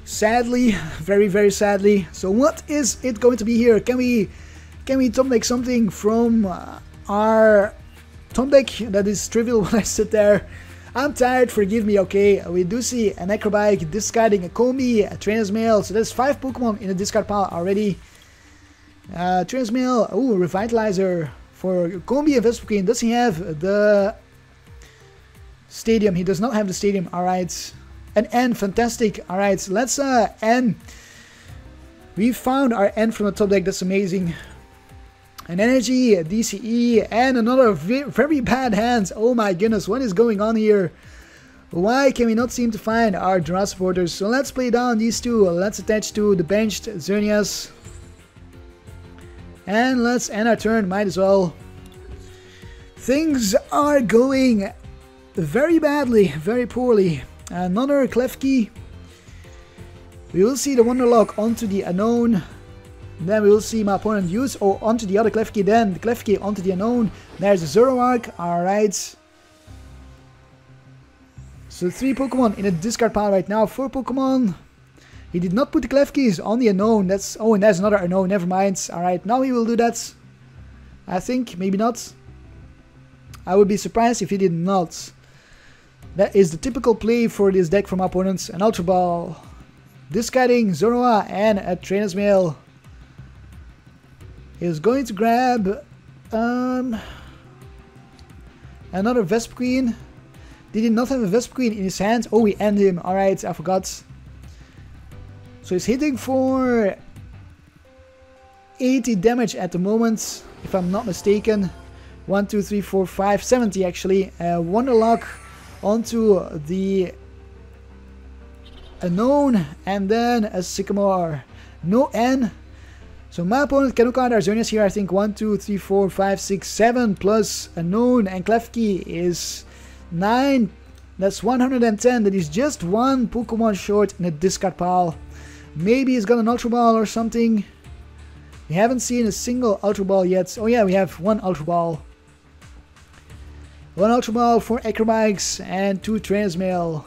Sadly, very, very sadly. So what is it going to be here? Can we top deck something from our top deck? That is trivial when I sit there. I'm tired, forgive me, okay. We do see an Acrobike discarding a Combi, a Trainer's Mail, so there's 5 Pokemon in the discard pile already. Trainer's Mail, ooh, Revitalizer for Combi and Vespiquen. Does he have the Stadium? He does not have the Stadium, alright. An N, fantastic, alright, let's N. We found our N from the top deck, that's amazing. An Energy, a DCE, and another very bad hands. Oh my goodness, what is going on here? Why can we not seem to find our draw supporters? So let's play down these two. Let's attach to the benched Xerneas. And let's end our turn, might as well. Things are going very badly, very poorly. Another Klefki. We will see the Wonderlock onto the Unknown. Then we will see my opponent use onto the other Klefki, then the Klefki onto the Unknown. There's a Zoroark, alright. So 3 Pokemon in a discard pile right now, 4 Pokemon. He did not put the Klefkis on the Unknown, that's, oh, and there's another Unknown, never mind. Alright, now he will do that. I think, maybe not. I would be surprised if he did not. That is the typical play for this deck from my opponents. An Ultra Ball. Discarding Zoroa and a Trainer's Mail. Is going to grab another Vespiquen. Did he not have a Vespiquen in his hand? Oh, we end him. Alright, I forgot. So he's hitting for 80 damage at the moment, if I'm not mistaken. 1, 2, 3, 4, 5, 70 actually. Wonderlock onto the Unknown, and then a Sycamore. No N. So my opponent can look at our Xerneas here, I think 1, 2, 3, 4, 5, 6, 7 plus Unknown and Klefki is 9. That's 110. That is just 1 Pokemon short in a discard pile. Maybe he's got an Ultra Ball or something. We haven't seen a single Ultra Ball yet. Oh yeah, we have 1 Ultra Ball. 1 Ultra Ball for Acrobikes and 2 Trainer's Mail.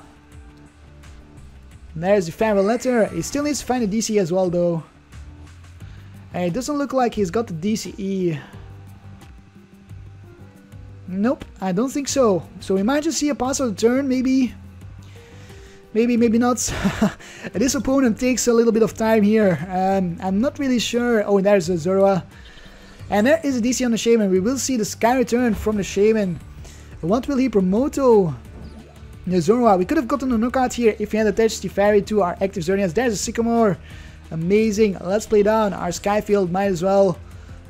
And there's the farewell letter. He still needs to find a DC as well though. And it doesn't look like he's got the DCE. Nope, I don't think so. So we might just see a pass of the turn, maybe. Maybe not. This opponent takes a little bit of time here. I'm not really sure. Oh, and there's a Zoroa. And there is a DC on the Shaymin. We will see the Sky Return from the Shaymin. What will he promote though? The Zoroa. We could have gotten a knockout here if we had attached the Fairy to our active Xerneas. There's a Sycamore. Amazing. Let's play down our Skyfield, might as well.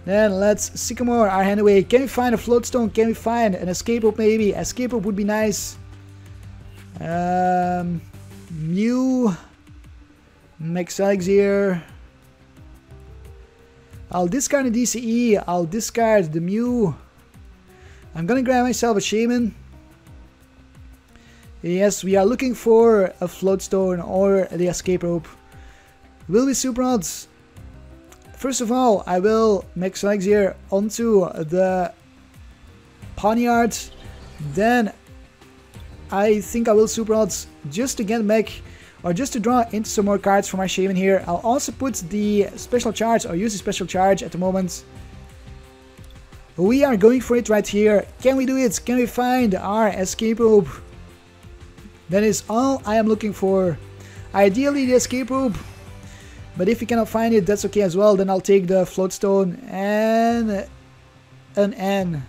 Then let's Sycamore our hand away. Can we find a Floatstone? Can we find an Escape Rope maybe? Escape Rope would be nice. Mew. Max Elixir. I'll discard the DCE. I'll discard the Mew. I'm gonna grab myself a Shaymin. Yes, we are looking for a Floatstone or the Escape Rope. Will we Super Odds? First of all, I will Max Elixir onto the Pawniard. Then I think I will Super Odds just to get back, or just to draw into some more cards for my Shaymin here. I'll also put the special charge, or use the special charge at the moment. We are going for it right here. Can we do it? Can we find our Escape Rope? That is all I am looking for. Ideally the Escape Rope. But if you cannot find it, that's okay as well. Then I'll take the Floatstone and an N.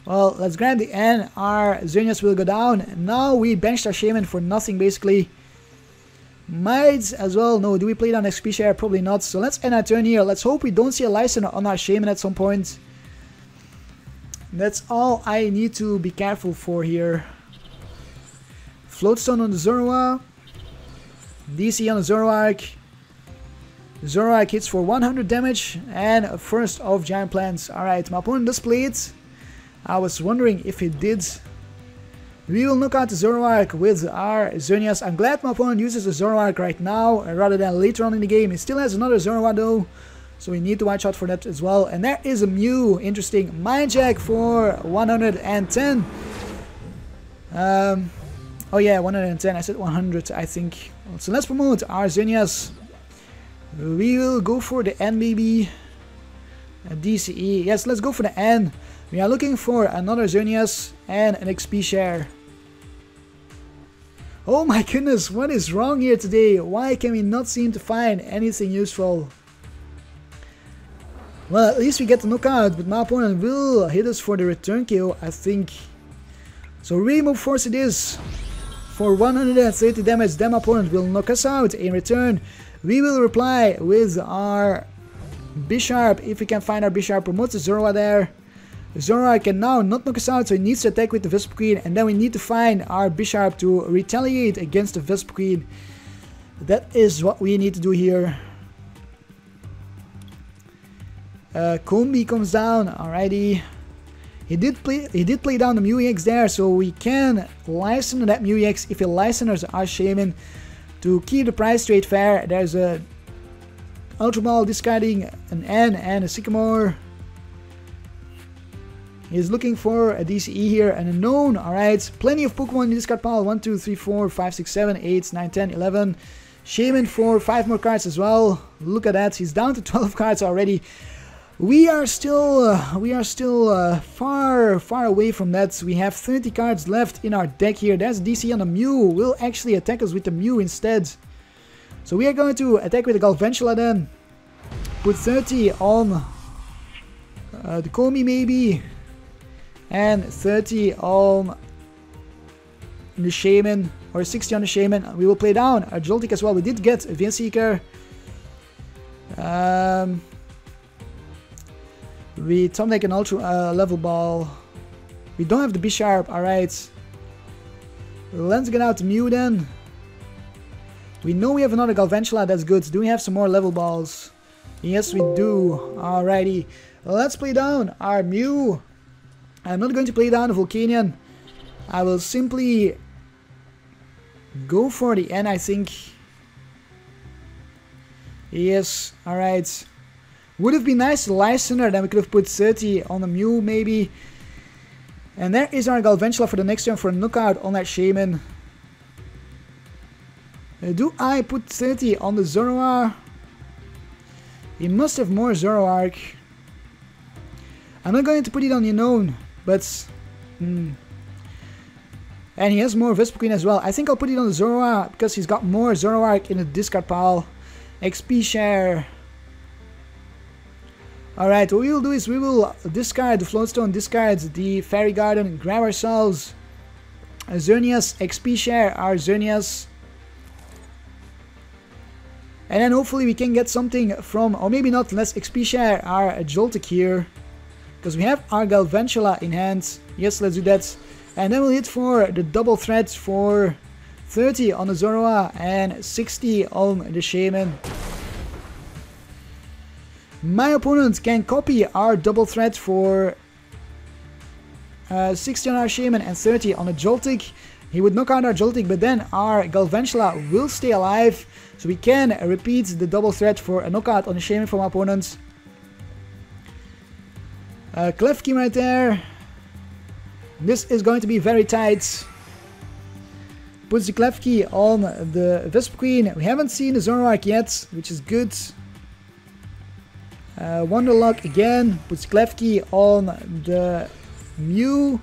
Well, let's grab the N. Our Xerneas will go down. Now we benched our Shaymin for nothing basically. Might as well. No, do we play down XP share? Probably not. So let's end our turn here. Let's hope we don't see a license on our Shaymin at some point. That's all I need to be careful for here. Floatstone on the Zoroa. DC on the Zoroark. Zoroark hits for 100 damage and a first of Giant Plants. Alright, my opponent does play it. I was wondering if he did. We will knock out the Zoroark with our Xerneas. I'm glad my opponent uses the Zoroark right now rather than later on in the game. He still has another Zoroark though, so we need to watch out for that as well. And there is a Mew. Interesting. Mind Jack for 110. Oh yeah, 110. I said 100, I think. So let's promote our Xerneas. We will go for the N maybe. A DCE. Yes, let's go for the N. We are looking for another Xerneas and an XP share. Oh my goodness, what is wrong here today? Why can we not seem to find anything useful? Well, at least we get the knockout, but my opponent will hit us for the return KO, I think. So Rainbow Force it is. For 130 damage, then my opponent will knock us out. In return, we will reply with our Bisharp. If we can find our Bisharp, promotes the Zorua there. Zorua can now not knock us out, so he needs to attack with the Vespiquen, and then we need to find our Bisharp to retaliate against the Vespiquen. That is what we need to do here. Combi comes down, alrighty. He did play down the Mew EX there, so we can license that Mew EX if he licenses our Shaymin to keep the price trade fair. There's a Ultra Ball discarding an N and a Sycamore. He's looking for a DCE here and a known. Alright, plenty of Pokemon in this card pile. 1, 2, 3, 4, 5, 6, 7, 8, 9, 10, 11. Shaymin for 5 more cards as well. Look at that, he's down to 12 cards already. We are still far away from that. We have 30 cards left in our deck here. There's a DC on the Mew. Will actually attack us with the Mew instead. So we are going to attack with the Galvantula then. Put 30 on the Combi maybe. And 30 on the Shaymin. Or 60 on the Shaymin. We will play down a Joltik as well. We did get a Seeker. We Tom take an ultra level ball. We don't have the Bisharp, alright. Let's get out the Mew then. We know we have another Galvantula, that's good. Do we have some more level balls? Yes, we do. Alrighty. Let's play down our Mew. I'm not going to play down the Volcanion. I will simply go for the N, I think. Yes, alright. Would have been nice to Lysander, then we could have put 30 on the Mew maybe. And there is our Galvantula for the next turn for a knockout on that Shaymin. Do I put 30 on the Zorua? He must have more Zoroark. I'm not going to put it on the unknown, but... And he has more Vespiquen as well. I think I'll put it on the Zorua because he's got more Zoroark in the discard pile. XP share. Alright, what we will do is we will discard the Floatstone, discard the Fairy Garden, grab ourselves a Xerneas XP share, our Xerneas. And then hopefully we can get something from, or maybe not, let's XP share our Joltik here. Because we have our Galvantula in hand. Yes, let's do that. And then we'll hit for the double threat for 30 on the Zorua and 60 on the Shaymin. My opponent can copy our double threat for 60 on our Shaymin and 30 on the Joltik. He would knock out our Joltik, but then our Galvantula will stay alive. So we can repeat the double threat for a knockout on the Shaymin from our opponent. Klefki right there. This is going to be very tight. Puts the Klefki on the Vespiquen. We haven't seen the Zoroark yet, which is good. Wonderlock again, puts Klefki on the Mew.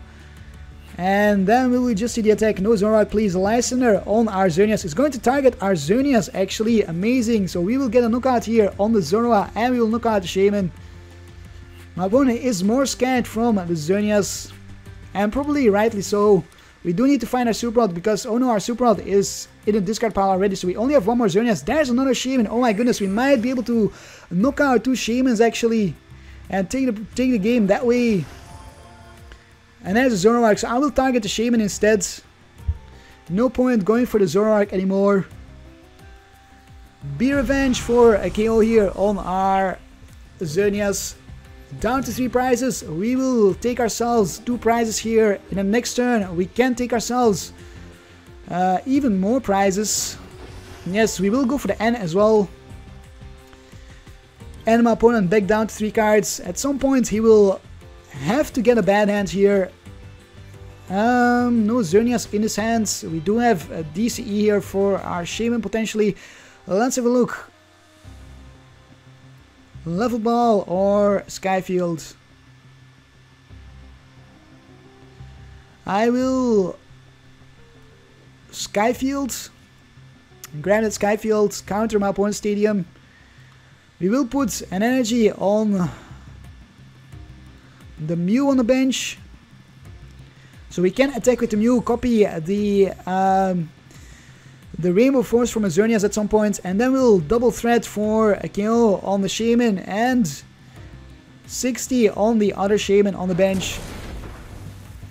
And then we will just see the attack. No Zoroark, please. Lysander on our Xerneas. It's going to target our Xerneas, actually. Amazing. So we will get a knockout here on the Zorua, and we will knock out the Shaymin. My opponent is more scared from the Xerneas, and probably rightly so. We do need to find our Super Rod because, oh no, our Super Rod is in the discard pile already, so we only have one more Xerneas. There's another Shaymin. Oh my goodness, we might be able to knock out 2 Shaymins actually and take the game that way. And there's a Zoroark, so I will target the Shaymin instead. No point going for the Zoroark anymore. Be revenge for a KO here on our Xerneas. Down to 3 prizes. We will take ourselves 2 prizes here. In the next turn we can take ourselves even more prizes. Yes, we will go for the N as well. And my opponent back down to 3 cards. At some point he will have to get a bad hand here. No Xerneas in his hands. We do have a DCE here for our Shaymin potentially. Let's have a look. Level Ball or Skyfield. I will Skyfield. Grab that Skyfield, counter my opponent's stadium. We will put an energy on the Mew on the bench. So we can attack with the Mew, copy the Rainbow Force from a Xerneas at some point, and then we'll double threat for a KO on the Shaymin and 60 on the other Shaymin on the bench.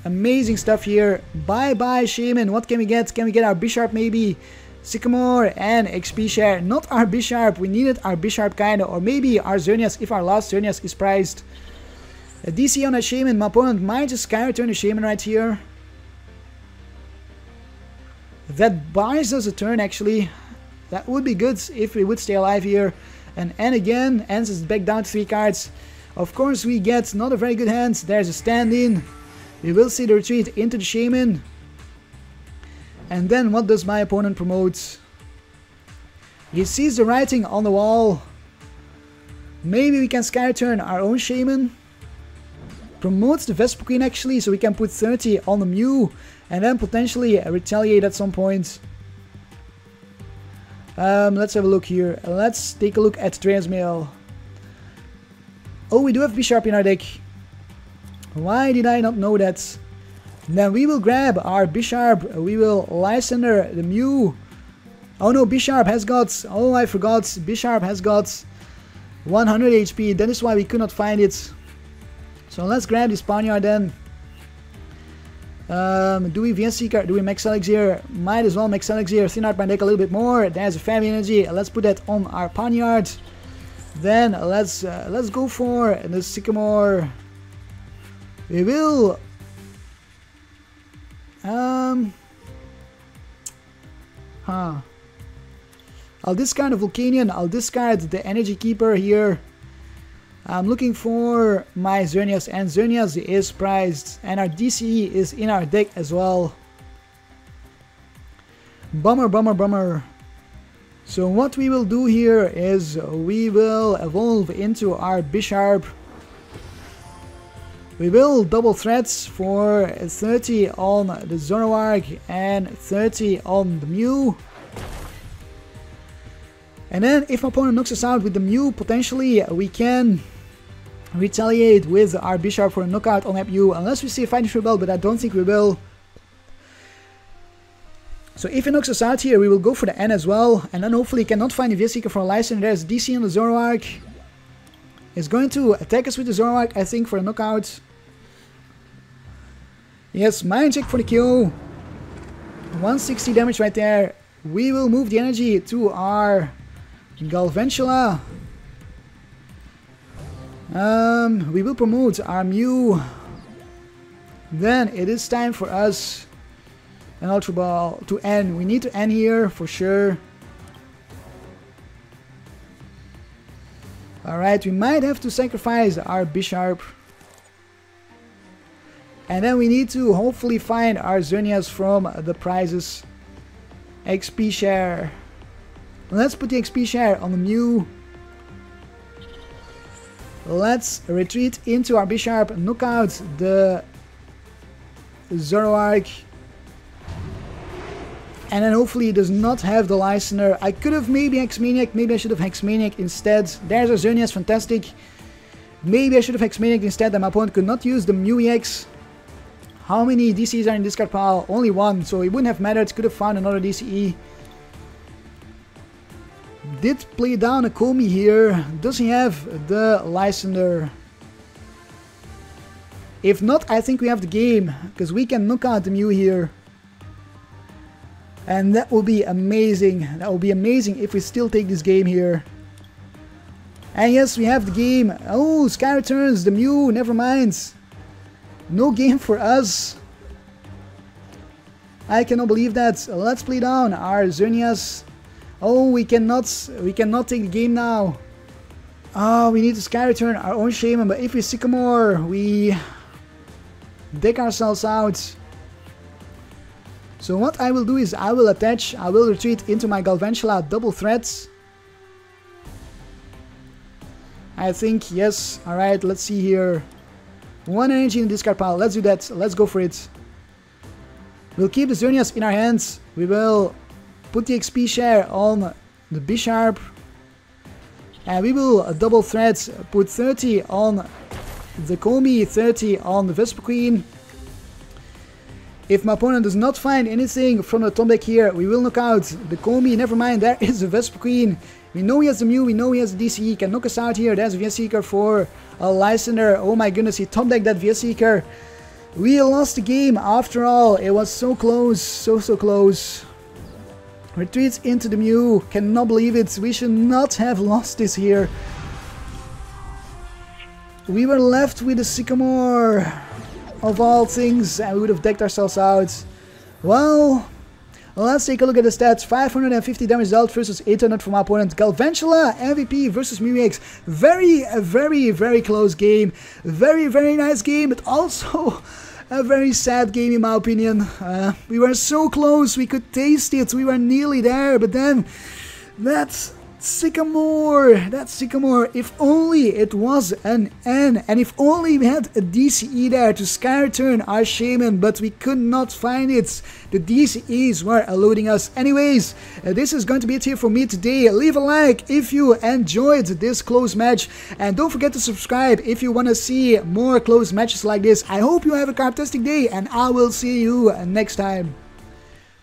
Amazing stuff here. Bye bye Shaymin. What can we get? Can we get our Bisharp maybe? Sycamore and XP share. Not our Bisharp. We needed our Bisharp kinda, or maybe our Xerneas if our last Xerneas is prized. A DC on a Shaymin. My opponent might just Sky Return the Shaymin right here. That buys us a turn actually. That would be good if we would stay alive here. And again, ends is back down to 3 cards. Of course we get not a very good hand. There's a stand-in. We will see the retreat into the Shaymin. And then what does my opponent promote? He sees the writing on the wall. Maybe we can Sky Return our own Shaymin. Promotes the Vespiquen actually, so we can put 30 on the Mew. And then potentially retaliate at some point. Let's have a look here. Let's take a look at Xerneas Mill. Oh, we do have Bisharp in our deck. Why did I not know that? Then we will grab our Bisharp. We will Lysander the Mew. Oh no, Bisharp has got... Oh, I forgot. Bisharp has got 100 HP. That is why we could not find it. So let's grab this Pawniard then. Do we VS Seeker? Do we Max Elixir? Might as well Max Elixir. Thin out my deck a little bit more. There's a Fairy Energy. Let's put that on our Pawniard. Then let's go for the Sycamore. We will... I'll discard the Volcanion. I'll discard the Energy Keeper here. I'm looking for my Xerneas, and Xerneas is prized, and our DCE is in our deck as well. Bummer, bummer, bummer. So what we will do here is we will evolve into our Bisharp. We will double threats for 30 on the Zoroark and 30 on the Mew. And then if my opponent knocks us out with the Mew, potentially we can retaliate with our Bisharp for a knockout on that Mew, unless we see a Fighting Rebel, but I don't think we will. So if he knocks us out here, we will go for the N as well, and then hopefully cannot find the VS Seeker for a license. There's DC on the Zoroark. He's going to attack us with the Zoroark, I think, for a knockout. Yes, Mind Check for the KO. 160 damage right there. We will move the energy to our Galvantula. We will promote our Mew. Then it is time for us an Ultra Ball to end. We need to end here for sure. Alright, we might have to sacrifice our Bisharp. And then we need to hopefully find our Xerneas from the prizes. XP share. Let's put the XP share on the Mew. Let's retreat into our Bisharp, knock out the Zoroark. And then hopefully it does not have the Lysander. I could have maybe Hex Maniac, maybe I should have Hex Maniac instead. There's our Xerneas, fantastic. Maybe I should have Hex Maniac instead, and my opponent could not use the Mew EX. How many DCs are in this card pile? Only one, so it wouldn't have mattered, could have found another DCE. Did play down a Komi here. Does he have the Lysander? If not, I think we have the game, because we can knock out the Mew here. And that will be amazing. That will be amazing if we still take this game here. And yes, we have the game. Oh, Sky returns the Mew, never mind. No game for us. I cannot believe that. Let's play down our Xerneas. Oh, we cannot take the game now. Oh, we need to Sky return our own Shaymin, but if we Sycamore, we deck ourselves out. So what I will do is I will attach, I will retreat into my Galvantula double threats. I think, yes. Alright, let's see here. 1 energy in the discard pile. Let's do that. Let's go for it. We'll keep the Xerneas in our hands. We will put the XP share on the Bisharp. And we will double threat, put 30 on the Komi, 30 on the Vespiquen. If my opponent does not find anything from the top deck here, we will knock out the Komi. Never mind, there is the Vespiquen. We know he has the Mew, we know he has the DCE, he can knock us out here. There's a Vespiquen for a Lysander. Oh my goodness, he top decked that Vespiquen. We lost the game after all. It was so close, so close. Retreats into the Mew. Cannot believe it. We should not have lost this here. We were left with a Sycamore of all things, and we would have decked ourselves out. Well, let's take a look at the stats. 550 damage dealt versus 800 from our opponent. Galvantula MVP versus Mewtwo. Very close game. Very nice game, but also a very sad game in my opinion. We were so close, we could taste it, we were nearly there, but then that Sycamore, if only it was an N, and if only we had a DCE there to sky return our Shaymin, but we could not find it. The DCEs were eluding us. Anyways, this is going to be it here for me today. Leave a like if you enjoyed this close match, and don't forget to subscribe if you want to see more close matches like this. I hope you have a fantastic day, and I will see you next time.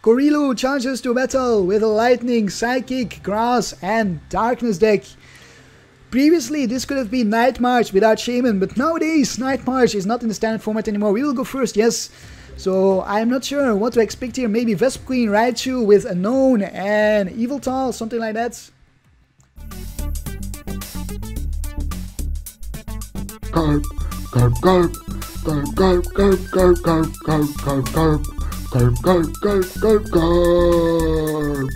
Korilu challenges to battle with a Lightning, Psychic, Grass and Darkness deck. Previously this could have been Night March without Shaymin, but nowadays Night March is not in the standard format anymore. We will go first, yes. So I'm not sure what to expect here. Maybe Vespiquen, Raichu with a Known and Yveltal, something like that. Karp, Karp, Karp, Karp, Karp, Karp, Karp, Karp, Karp, Karp, Karp. Karp, Karp, Karp, Karp, Karp.